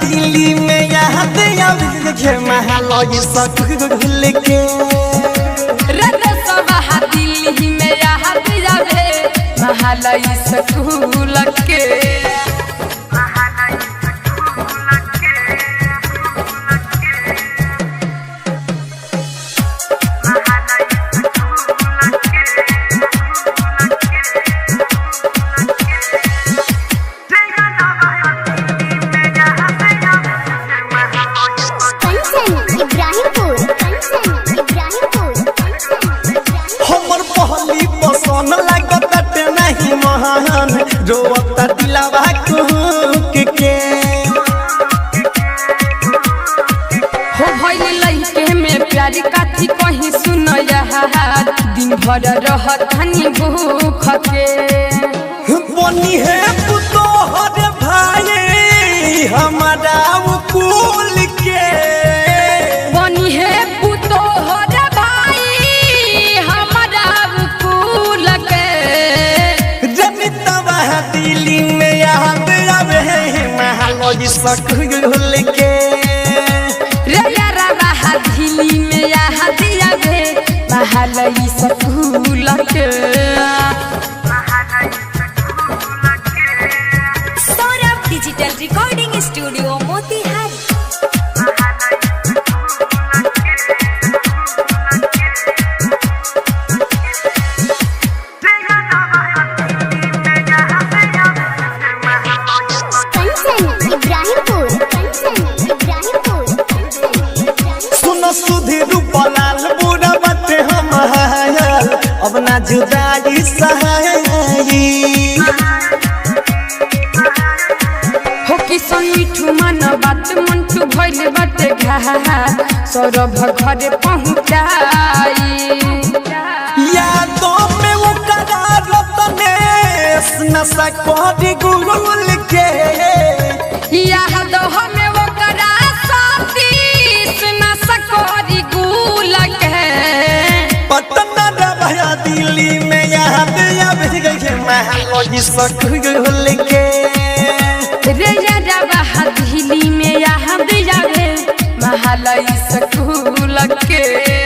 दिल्ली में याद आवे महालय स्कूल के रतसवा दिल्ली में याद आवे महालय स्कूल के पसंद लागत नहीं महान रोता दिलावा कुक के हो भइल लइके में प्यारी काथी कहीं सुन यार दिन भर रहत हनी भूख के बनी है पुतोहर भाई हमारा कुल के बनी है पुतोहर भाई हमारा कुल के जमितवा दिल्ली में याद आवे महालय स्कूल के रे यारा दिल्ली में याद आवे महालय स्कूल के Saurabh digital recording studio Motihari. सुनो सुधीर रूपलाल बुरा बाटे हम अब ना जुदाई सहाई हो किसन मिठू मन बात मंटू भइल बाटे घाट सौरभ घरे पहुँचाई यादों में वो करार रतनेश नशा कोडी गुल के याद हमें वो करा साथी नशा कोडी गुल के पटना रहा दिल्ली में याद आवे गए महालय स्कूल के रे यारा दिल्ली में याद आवे महालय स्कूल के।